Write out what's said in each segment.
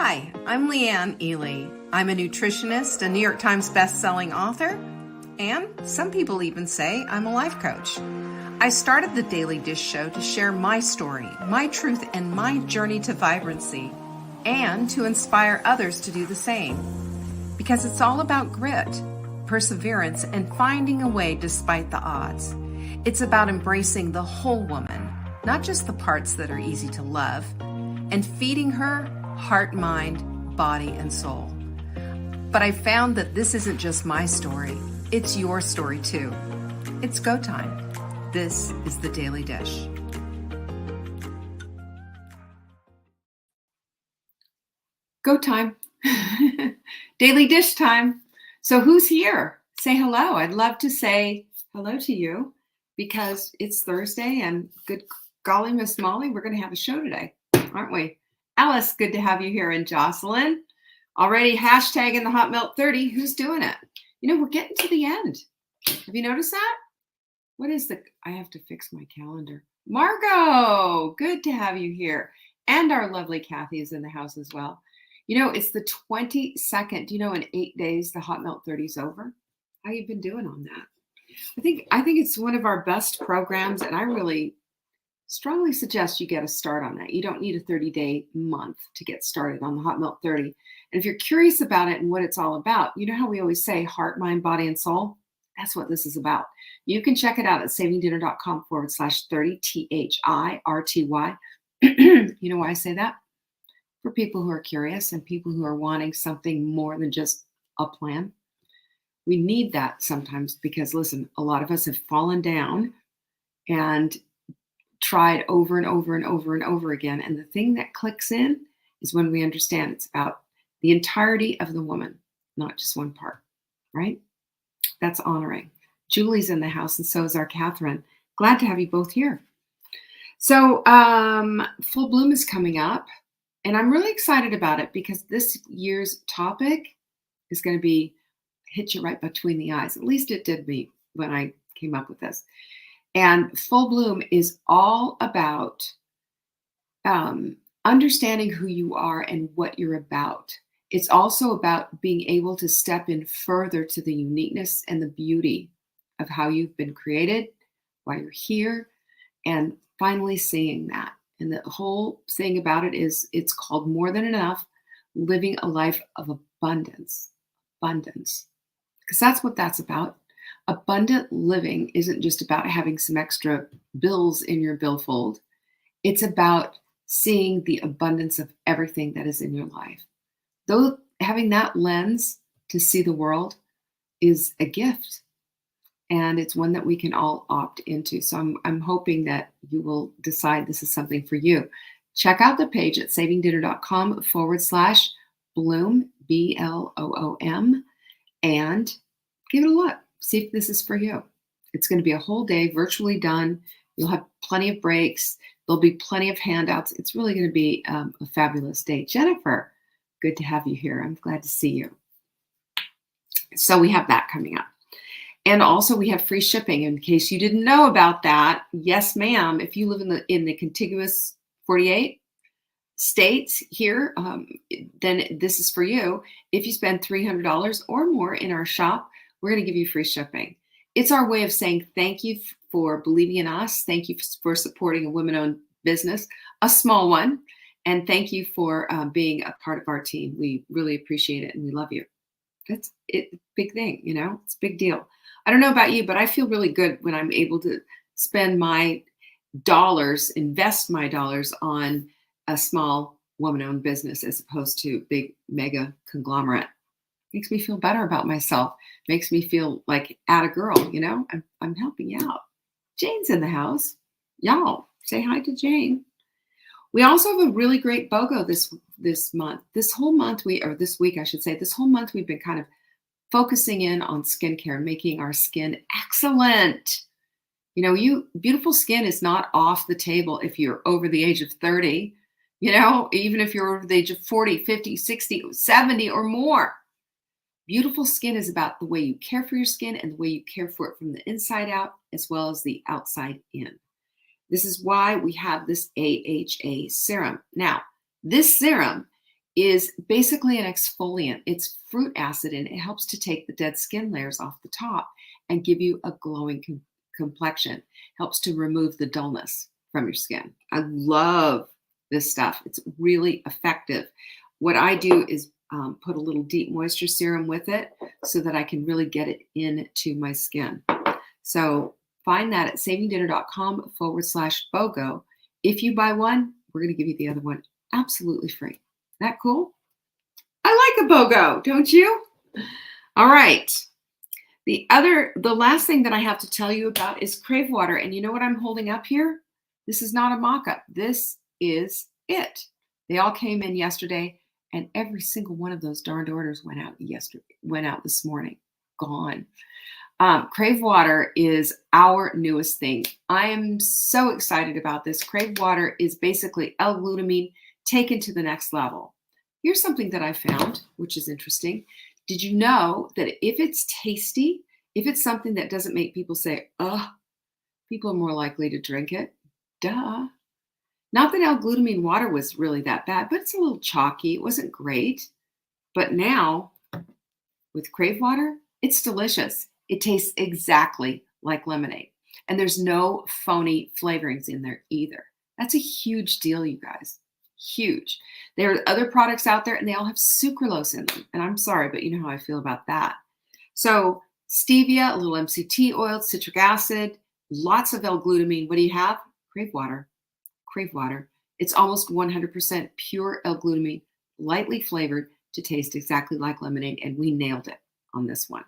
Hi, I'm Leanne Ely. I'm a nutritionist, a New York Times best-selling author, and some people even say I'm a life coach. I started the Daily Dish Show to share my story, my truth, and my journey to vibrancy, and to inspire others to do the same. Because it's all about grit, perseverance, and finding a way despite the odds. It's about embracing the whole woman, not just the parts that are easy to love, and feeding her heart, mind, body, and soul. But I found that this isn't just my story, it's your story too. It's go time. This is the Daily Dish. Go time. Daily Dish time. So who's here? Say hello. I'd love to say hello to you because it's Thursday and good golly, Miss Molly, we're going to have a show today, aren't we? Alice, good to have you here. And Jocelyn, already hashtagging the Hot Melt 30. Who's doing it? You know, we're getting to the end. Have you noticed that? What is I have to fix my calendar. Margot, good to have you here. And our lovely Kathy is in the house as well. You know, it's the 22nd. Do you know in 8 days, the Hot Melt 30 is over? How you been doing on that? I think it's one of our best programs, and I really strongly suggest you get a start on that. You don't need a 30-day month to get started on the Hot Melt 30. And if you're curious about it and what it's all about, you know how we always say heart, mind, body, and soul? That's what this is about. You can check it out at savingdinner.com/30, THIRTY. You know why I say that? For people who are curious and people who are wanting something more than just a plan. We need that sometimes because, listen, a lot of us have fallen down and tried over and over and over and over again. And the thing that clicks in is when we understand it's about the entirety of the woman, not just one part, right? That's honoring. Julie's in the house and so is our Catherine. Glad to have you both here. So Full Bloom is coming up and I'm really excited about it because this year's topic is going to be hit you right between the eyes. At least it did me when I came up with this. And Full Bloom is all about understanding who you are and what you're about. It's also about being able to step in further to the uniqueness and the beauty of how you've been created, why you're here, and finally seeing that. And the whole thing about it is it's called More Than Enough, living a life of abundance. Abundance. Because that's what that's about. Abundant living isn't just about having some extra bills in your billfold. It's about seeing the abundance of everything that is in your life. Though having that lens to see the world is a gift, and it's one that we can all opt into. So I'm hoping that you will decide this is something for you. Check out the page at savingdinner.com/bloom, BLOOM, and give it a look. See if this is for you. It's going to be a whole day virtually done. You'll have plenty of breaks. There'll be plenty of handouts. It's really going to be a fabulous day. Jennifer, good to have you here. I'm glad to see you. So we have that coming up. And also we have free shipping in case you didn't know about that. Yes, ma'am. If you live in the contiguous 48 states here, then this is for you. If you spend $300 or more in our shop, we're going to give you free shipping. It's our way of saying thank you for believing in us. Thank you for supporting a women-owned business, a small one. And thank you for being a part of our team. We really appreciate it and we love you. That's it. Big thing, you know, it's a big deal. I don't know about you, but I feel really good when I'm able to spend my dollars, invest my dollars on a small woman-owned business as opposed to big mega conglomerate. Makes me feel better about myself. Makes me feel like atta girl, you know, I'm helping you out. Jane's in the house. Y'all say hi to Jane. We also have a really great BOGO this month. This week, I should say, this whole month we've been kind of focusing in on skincare, making our skin excellent. You know, beautiful skin is not off the table if you're over the age of 30, you know, even if you're over the age of 40, 50, 60, 70 or more. Beautiful skin is about the way you care for your skin and the way you care for it from the inside out as well as the outside in. This is why we have this AHA serum. Now, this serum is basically an exfoliant. It's fruit acid and it helps to take the dead skin layers off the top and give you a glowing complexion. Helps to remove the dullness from your skin. I love this stuff. It's really effective. What I do is put a little deep moisture serum with it so that I can really get it into my skin. So find that at savingdinner.com/BOGO. If you buy one, we're going to give you the other one absolutely free. That cool? I like a BOGO, don't you? All right. The last thing that I have to tell you about is Crave Water. And you know what I'm holding up here? This is not a mock-up. This is it. They all came in yesterday, and every single one of those darned orders went out this morning. Gone. Crave Water is our newest thing. I am so excited about this. Crave Water is basically L-glutamine taken to the next level. Here's something that I found, which is interesting. Did you know that if it's tasty, if it's something that doesn't make people say, ugh, people are more likely to drink it? Duh. Not that L-glutamine water was really that bad, but it's a little chalky. It wasn't great. But now, with Crave Water, it's delicious. It tastes exactly like lemonade. And there's no phony flavorings in there either. That's a huge deal, you guys. Huge. There are other products out there, and they all have sucralose in them. And I'm sorry, but you know how I feel about that. So stevia, a little MCT oil, citric acid, lots of L-glutamine. What do you have? Crave Water. Crave Water. It's almost 100% pure L-glutamine, lightly flavored to taste exactly like lemonade, and we nailed it on this one.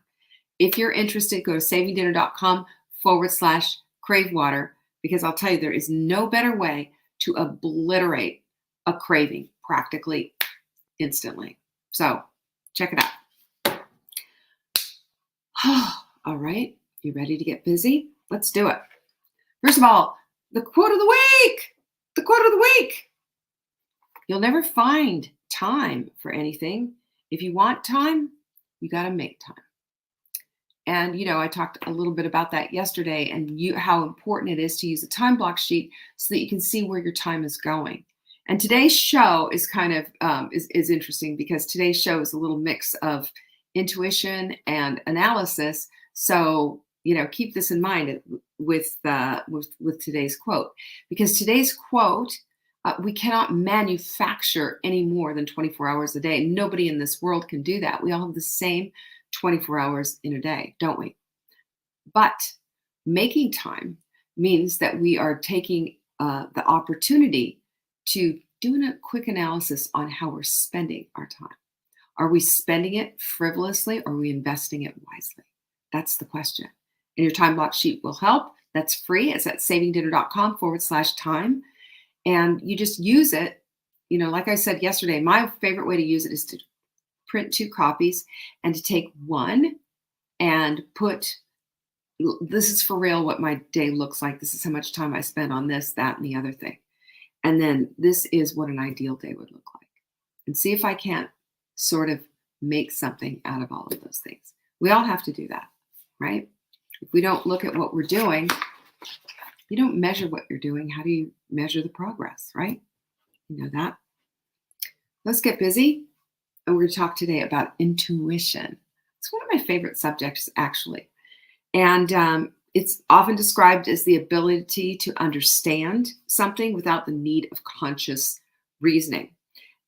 If you're interested, go to savingdinner.com/Crave Water, because I'll tell you, there is no better way to obliterate a craving practically instantly. So check it out. All right, you ready to get busy? Let's do it. First of all, the quote of the week. The quote of the week. You'll never find time for anything. If you want time, you got to make time. And, you know, I talked a little bit about that yesterday and how important it is to use a time block sheet so that you can see where your time is going. And today's show is kind of is interesting because today's show is a little mix of intuition and analysis. So, you know, keep this in mind with today's quote, because today's quote, we cannot manufacture any more than 24 hours a day. Nobody in this world can do that. We all have the same 24 hours in a day, don't we? But making time means that we are taking the opportunity to do a quick analysis on how we're spending our time. Are we spending it frivolously or are we investing it wisely? That's the question. And your time block sheet will help. That's free. It's at savingdinner.com/time. And you just use it. You know, like I said yesterday, my favorite way to use it is to print 2 copies and to take one and put, this is for real what my day looks like. This is how much time I spend on this, that, and the other thing. And then this is what an ideal day would look like. And see if I can't sort of make something out of all of those things. We all have to do that, right? If we don't look at what we're doing, you don't measure what you're doing. How do you measure the progress, right? You know that. Let's get busy. And we're going to talk today about intuition. It's one of my favorite subjects, actually. And it's often described as the ability to understand something without the need of conscious reasoning.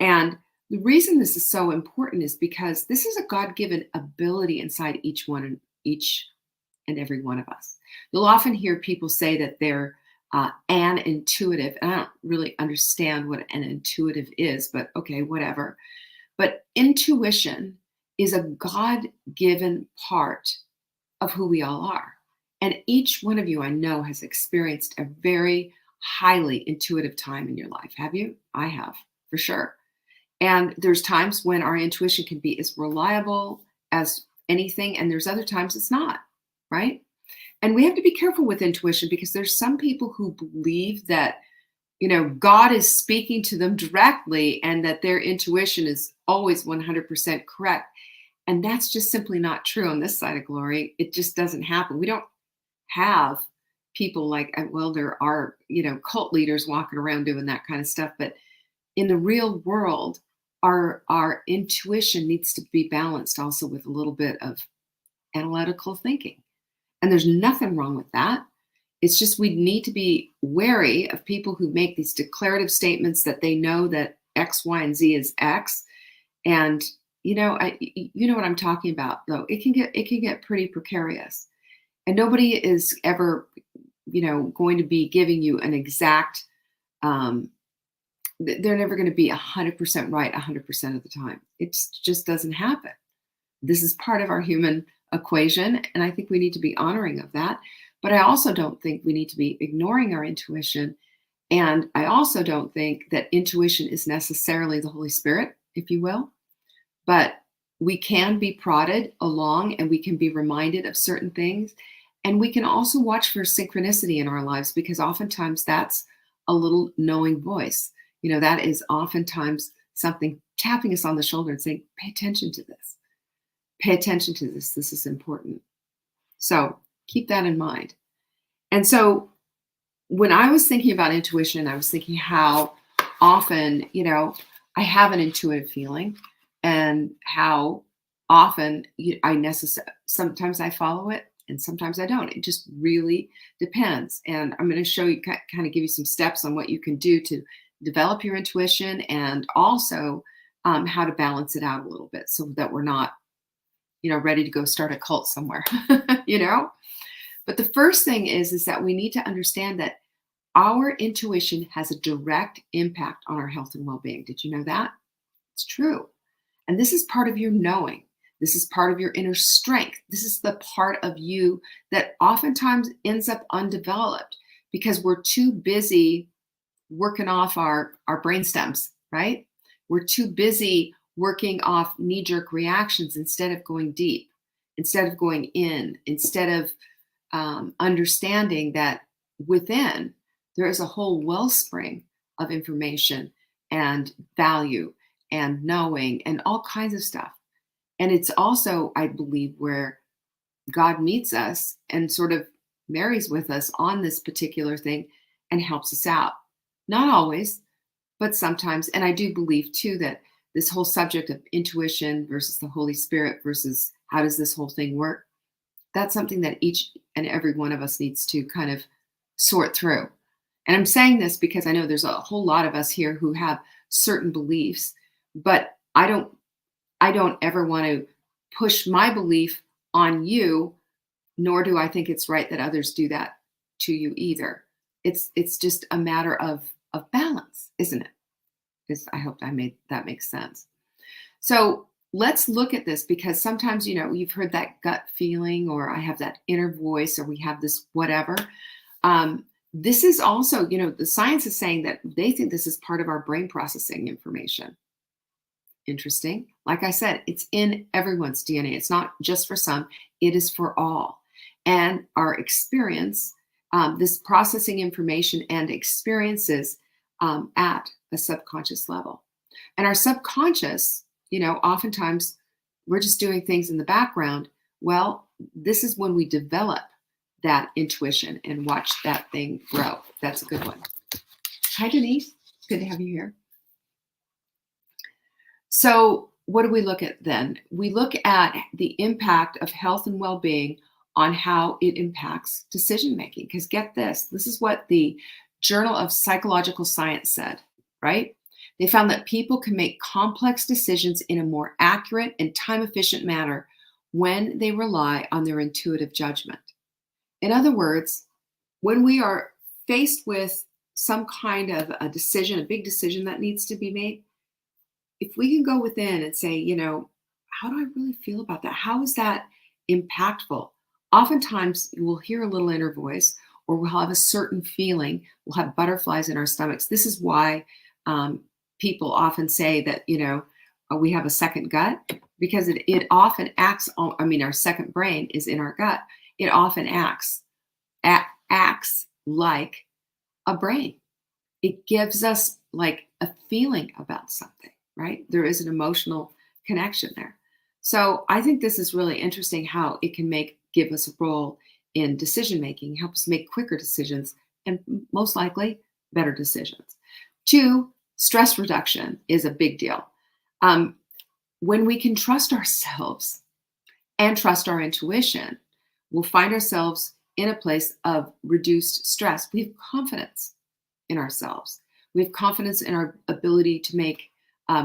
And the reason this is so important is because this is a God-given ability inside each and every one of us. You'll often hear people say that they're an intuitive, and I don't really understand what an intuitive is, but okay, whatever. But intuition is a God-given part of who we all are. And each one of you, I know, has experienced a very highly intuitive time in your life. Have you? I have, for sure. And there's times when our intuition can be as reliable as anything, and there's other times it's not, right? And we have to be careful with intuition because there's some people who believe that, you know, God is speaking to them directly and that their intuition is always 100% correct. And that's just simply not true on this side of glory. It just doesn't happen. We don't have people like, well, there are, you know, cult leaders walking around doing that kind of stuff. But in the real world, our intuition needs to be balanced also with a little bit of analytical thinking. And there's nothing wrong with that. It's just we need to be wary of people who make these declarative statements that they know that X, Y, and Z is X. And you know what I'm talking about, though. It can get pretty precarious. And nobody is ever, going to be giving you an exact. They're never going to be 100% right 100% of the time. It just doesn't happen. This is part of our human equation, and I think we need to be honoring of that. But I also don't think we need to be ignoring our intuition. And I also don't think that intuition is necessarily the Holy Spirit, if you will. But we can be prodded along and we can be reminded of certain things. And we can also watch for synchronicity in our lives, because oftentimes that's a little knowing voice. That is oftentimes something tapping us on the shoulder and saying, pay attention to this. Pay attention to this. This is important. So keep that in mind. And so when I was thinking about intuition, I was thinking how often, I have an intuitive feeling, and how often sometimes I follow it and sometimes I don't. It just really depends. And I'm going to show you, kind of give you some steps on what you can do to develop your intuition, and also how to balance it out a little bit so that we're not, ready to go start a cult somewhere, But the first thing is that we need to understand that our intuition has a direct impact on our health and well-being. Did you know that? It's true. And this is part of your knowing. This is part of your inner strength. This is the part of you that oftentimes ends up undeveloped because we're too busy working off our brain stems, right? We're too busy working off knee-jerk reactions instead of going deep, instead of going in, instead of understanding that within there is a whole wellspring of information and value and knowing and all kinds of stuff. And it's also, I believe, where God meets us and sort of marries with us on this particular thing and helps us out. Not always, but sometimes. And I do believe too that this whole subject of intuition versus the Holy Spirit versus how does this whole thing work, that's something that each and every one of us needs to kind of sort through. And I'm saying this because I know there's a whole lot of us here who have certain beliefs, but I don't ever want to push my belief on you, nor do I think it's right that others do that to you either. It's just a matter of balance, isn't it? I hope that makes sense. So let's look at this, because sometimes, you've heard that gut feeling, or I have that inner voice, or we have this whatever. This is also, the science is saying that they think this is part of our brain processing information. Interesting. Like I said, it's in everyone's DNA. It's not just for some, it is for all. And our experience, this processing information and experiences at a subconscious level. And our subconscious, oftentimes we're just doing things in the background. Well, this is when we develop that intuition and watch that thing grow. That's a good one. Hi, Denise. Good to have you here. So what do we look at then? We look at the impact of health and well-being on how it impacts decision-making. Because get this is what the Journal of Psychological Science said, right? They found that people can make complex decisions in a more accurate and time-efficient manner when they rely on their intuitive judgment. In other words, when we are faced with some kind of a decision, a big decision that needs to be made, if we can go within and say, how do I really feel about that? How is that impactful? Oftentimes we'll hear a little inner voice, or we'll have a certain feeling. We'll have butterflies in our stomachs. This is why people often say that, we have a second gut, because it often acts on, our second brain is in our gut. It often acts like a brain. It gives us like a feeling about something, right? There is an emotional connection there. So I think this is really interesting how it can give us a role in decision making, help us make quicker decisions, and most likely better decisions. 2, stress reduction is a big deal. Um, when we can trust ourselves and trust our intuition, we'll find ourselves in a place of reduced stress. We have confidence in ourselves. We have confidence in our ability to make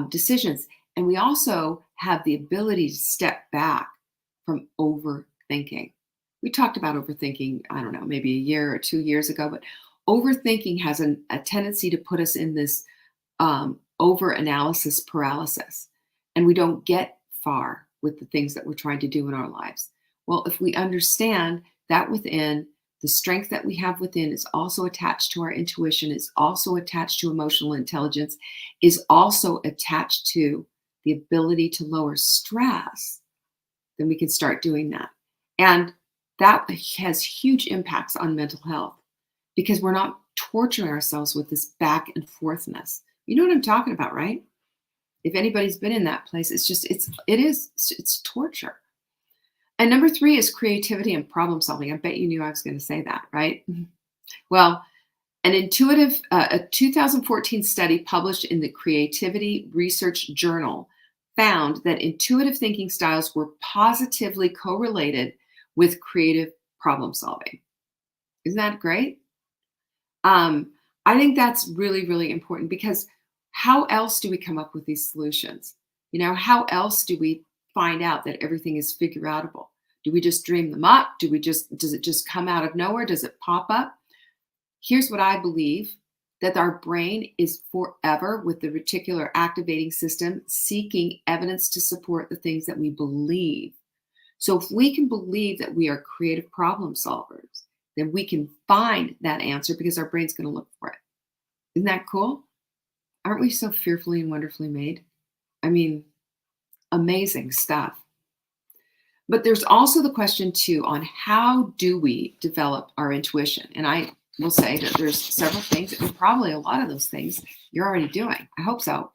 decisions. And we also have the ability to step back from overthinking. We talked about overthinking, I don't know, maybe a year or 2 years ago, but overthinking has a tendency to put us in this over analysis paralysis, and we don't get far with the things that we're trying to do in our lives. Well, if we understand that within, the strength that we have within is also attached to our intuition, is also attached to emotional intelligence, is also attached to the ability to lower stress, then we can start doing that. And that has huge impacts on mental health because we're not torturing ourselves with this back and forthness. You know what I'm talking about, right? If anybody's been in that place, it's torture. And number 3 is creativity and problem solving. I bet you knew I was going to say that, right? Well, a 2014 study published in the Creativity Research Journal found that intuitive thinking styles were positively correlated with creative problem solving. Isn't that great? I think that's really, really important because how else do we come up with these solutions? How else do we find out that everything is figure outable? Do we just dream them up? Does it just come out of nowhere? Does it pop up? Here's what I believe, that our brain is forever with the reticular activating system seeking evidence to support the things that we believe. So if we can believe that we are creative problem solvers, then we can find that answer because our brain's going to look for it. Isn't that cool? Aren't we so fearfully and wonderfully made? I mean, amazing stuff. But there's also the question too on how do we develop our intuition? And I will say that there's several things, and probably a lot of those things you're already doing. I hope so.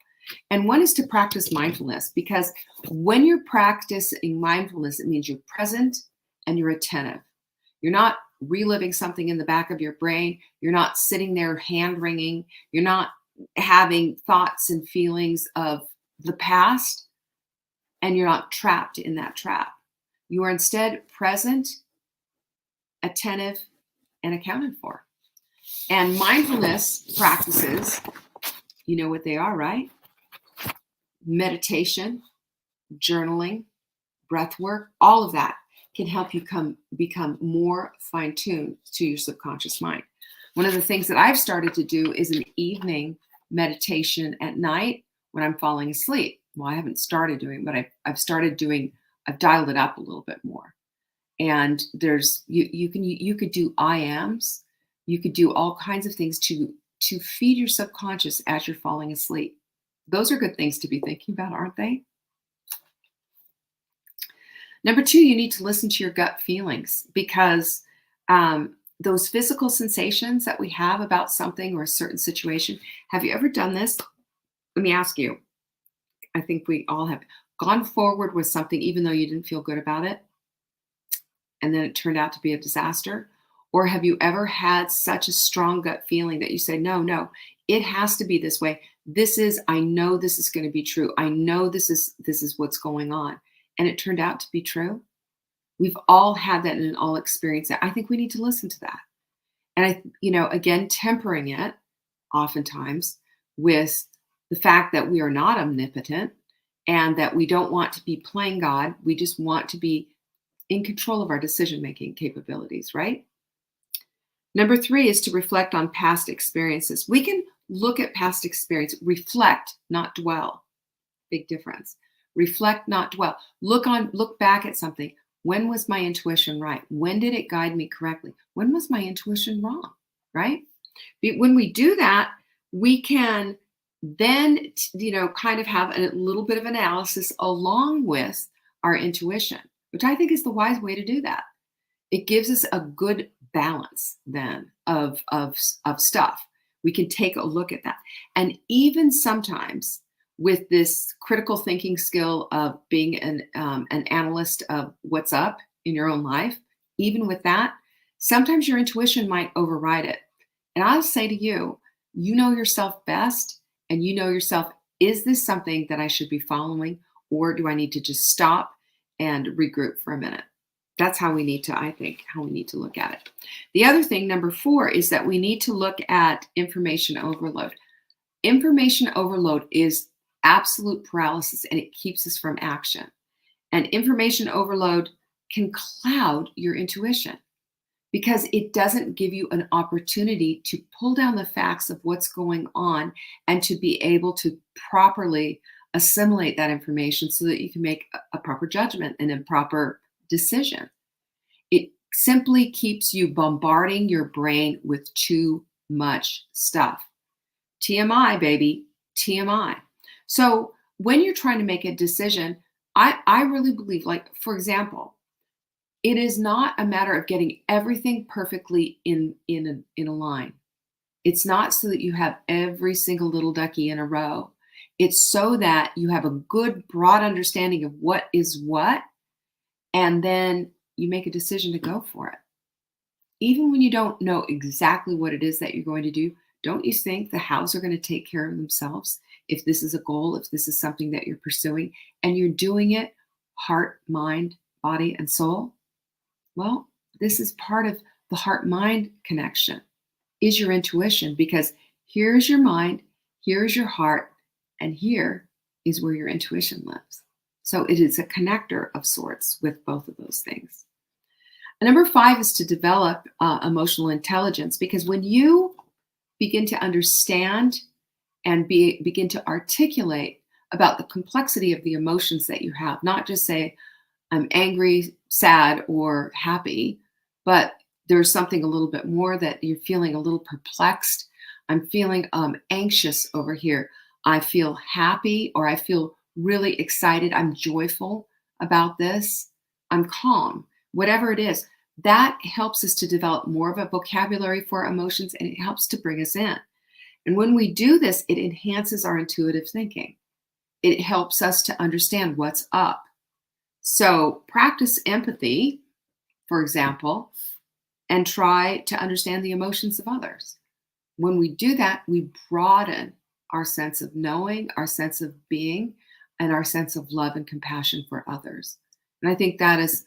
And one is to practice mindfulness, because when you're practicing mindfulness, it means you're present and you're attentive. You're not reliving something in the back of your brain. You're not sitting there hand wringing. You're not having thoughts and feelings of the past, and you're not trapped in that trap. You are instead present, attentive, and accounted for. And mindfulness practices, you know what they are, right? Meditation, journaling, breath work, all of that can help you become more fine-tuned to your subconscious mind. One of the things that I've started to do is an evening meditation at night when I'm falling asleep. Well, I haven't started doing, but I've dialed it up a little bit more. And there's you could do I ams, you could do all kinds of things to feed your subconscious as you're falling asleep. Those are good things to be thinking about, aren't they? Number 2, you need to listen to your gut feelings, because those physical sensations that we have about something or a certain situation. Have you ever done this? Let me ask you. I think we all have gone forward with something even though you didn't feel good about it, and then it turned out to be a disaster? Or have you ever had such a strong gut feeling that you say, no, it has to be this way. I know this is going to be true. I know this is what's going on. And it turned out to be true. We've all had that and all experienced that. I think we need to listen to that. And again, tempering it oftentimes with the fact that we are not omnipotent and that we don't want to be playing God. We just want to be in control of our decision-making capabilities, right? Number 3 is to reflect on past experiences. We can look at past experience, reflect, not dwell. Big difference. Reflect, not dwell. Look back at something. When was my intuition right? When did it guide me correctly? When was my intuition wrong? Right? When we do that, we can then, kind of have a little bit of analysis along with our intuition, which I think is the wise way to do that. It gives us a good balance then of stuff. We can take a look at that. And even sometimes with this critical thinking skill of being an analyst of what's up in your own life, even with that, sometimes your intuition might override it. And I'll say to you, you know yourself best, and you know yourself Is this something that I should be following, or do I need to just stop and regroup for a minute? That's how we need to, I think, how we need to look at it. The other thing, number 4, is that we need to look at information overload. Information overload is absolute paralysis, and it keeps us from action. And information overload can cloud your intuition because it doesn't give you an opportunity to pull down the facts of what's going on and to be able to properly assimilate that information so that you can make a proper judgment and a proper decision. It simply keeps you bombarding your brain with too much stuff. TMI, baby, TMI. So when you're trying to make a decision, I really believe, like, for example, it is not a matter of getting everything perfectly in a line. It's not so that you have every single little ducky in a row. It's so that you have a good, broad understanding of what is what, and then you make a decision to go for it. Even when you don't know exactly what it is that you're going to do, don't you think the hows are going to take care of themselves if this is a goal, if this is something that you're pursuing, and you're doing it heart, mind, body, and soul? Well, this is part of the heart-mind connection, is your intuition, because here's your mind, here's your heart, and here is where your intuition lives. So it is a connector of sorts with both of those things. And number 5 is to develop emotional intelligence, because when you begin to understand and begin to articulate about the complexity of the emotions that you have, not just say, I'm angry, sad, or happy, but there's something a little bit more that you're feeling a little perplexed. I'm feeling anxious over here. I feel happy, or I feel really excited. I'm joyful about this. I'm calm. Whatever it is, that helps us to develop more of a vocabulary for our emotions, and it helps to bring us in. And when we do this, it enhances our intuitive thinking. It helps us to understand what's up. So practice empathy, for example, and try to understand the emotions of others. When we do that, we broaden our sense of knowing, our sense of being, and our sense of love and compassion for others. And I think that is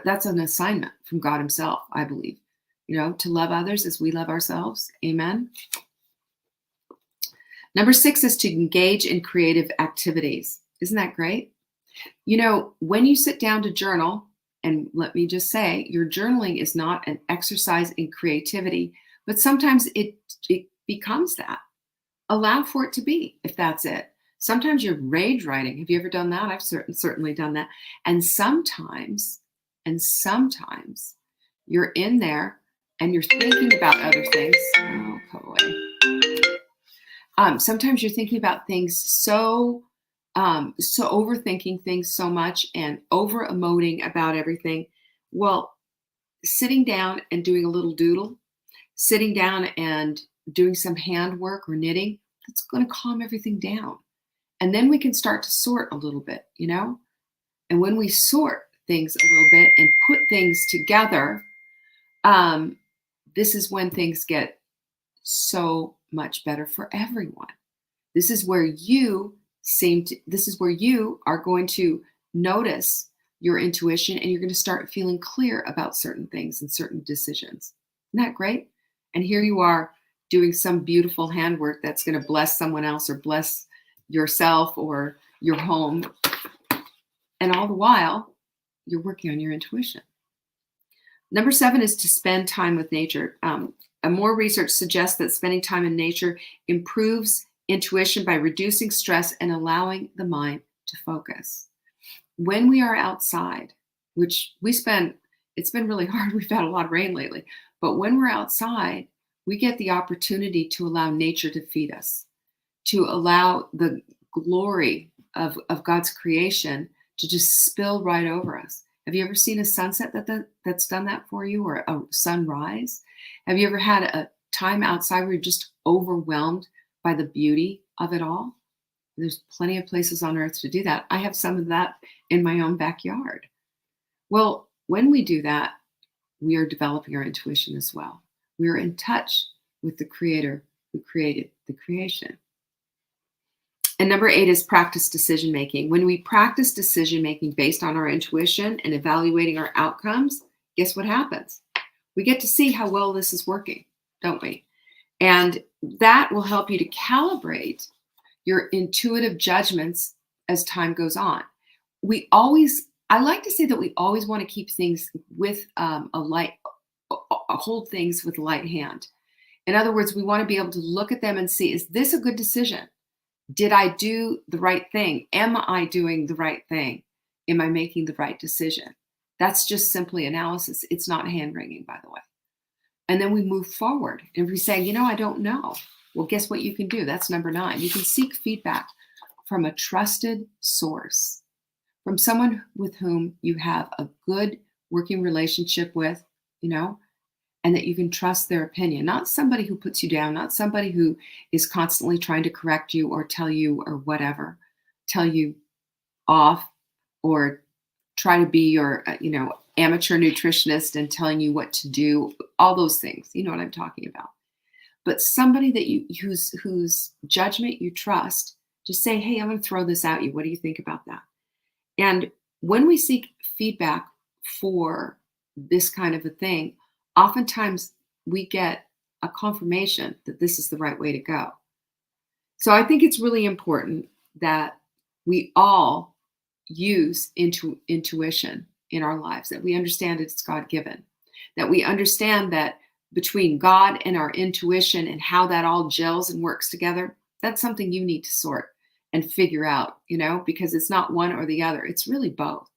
that's an assignment from God himself, I believe, to love others as we love ourselves. Amen. Number 6 is to engage in creative activities. Isn't that great? When you sit down to journal, and let me just say, your journaling is not an exercise in creativity, but sometimes it becomes that. Allow for it to be, if that's it. Sometimes you're rage writing. Have you ever done that? I've certainly done that. And sometimes you're in there and you're thinking about other things. Oh, go away. Sometimes you're thinking about things so overthinking things so much and over emoting about everything. Well, sitting down and doing a little doodle, sitting down and doing some handwork or knitting, that's going to calm everything down. And then we can start to sort a little bit, And when we sort things a little bit and put things together, this is when things get so much better for everyone. This is where you are going to notice your intuition, and you're going to start feeling clear about certain things and certain decisions. Isn't that great? And here you are doing some beautiful handwork that's going to bless someone else or bless yourself or your home. And all the while, you're working on your intuition. Number 7 is to spend time with nature. More research suggests that spending time in nature improves intuition by reducing stress and allowing the mind to focus. When we are outside, which it's been really hard. We've had a lot of rain lately. But when we're outside, we get the opportunity to allow nature to feed us, to allow the glory of God's creation to just spill right over us. Have you ever seen a sunset that's done that for you, or a sunrise? Have you ever had a time outside where you're just overwhelmed by the beauty of it all? There's plenty of places on earth to do that. I have some of that in my own backyard. Well, when we do that, we are developing our intuition as well. We are in touch with the Creator who created the creation. And number 8 is practice decision making. When we practice decision making based on our intuition and evaluating our outcomes, guess what happens? We get to see how well this is working, don't we? And that will help you to calibrate your intuitive judgments as time goes on. I like to say that we always want to keep things with hold things with a light hand. In other words, we want to be able to look at them and see, is this a good decision? Did I do the right thing? Am I doing the right thing? Am I making the right decision? That's just simply analysis. It's not hand wringing, by the way. And then we move forward. And if we say, I don't know, well, guess what you can do? That's number 9. You can seek feedback from a trusted source, from someone with whom you have a good working relationship with, and that you can trust their opinion, not somebody who puts you down, not somebody who is constantly trying to correct you or tell you or whatever, tell you off or try to be your, amateur nutritionist and telling you what to do, all those things. You know what I'm talking about. But somebody that whose judgment you trust, just say, hey, I'm going to throw this at you. What do you think about that? And when we seek feedback for this kind of a thing, oftentimes we get a confirmation that this is the right way to go. So I think it's really important that we all use intuition in our lives, that we understand it's God-given, that we understand that between God and our intuition and how that all gels and works together, that's something you need to sort and figure out, because it's not one or the other. It's really both.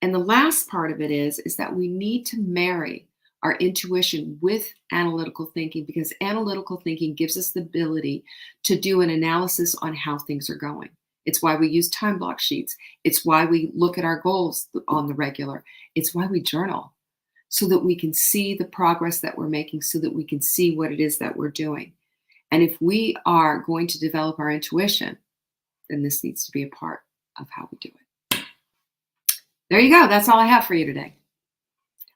And the last part of it is that we need to marry our intuition with analytical thinking, because analytical thinking gives us the ability to do an analysis on how things are going. It's why we use time block sheets. It's why we look at our goals on the regular. It's why we journal, so that we can see the progress that we're making, so that we can see what it is that we're doing. And if we are going to develop our intuition, then this needs to be a part of how we do it. There you go. That's all I have for you today.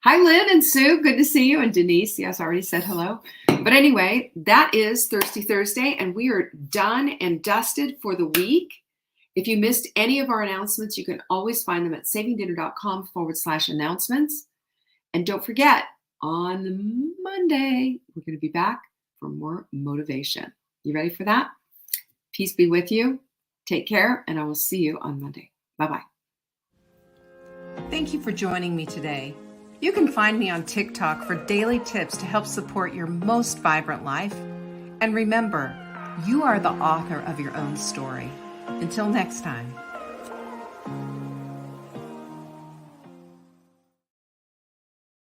Hi, Lynn and Sue. Good to see you. And Denise. Yes, I already said hello. But anyway, that is Thirsty Thursday, and we are done and dusted for the week. If you missed any of our announcements, you can always find them at savingdinner.com/announcements. And don't forget, on Monday, we're going to be back for more motivation. You ready for that? Peace be with you. Take care, and I will see you on Monday. Bye-bye. Thank you for joining me today. You can find me on TikTok for daily tips to help support your most vibrant life. And remember, you are the author of your own story. Until next time.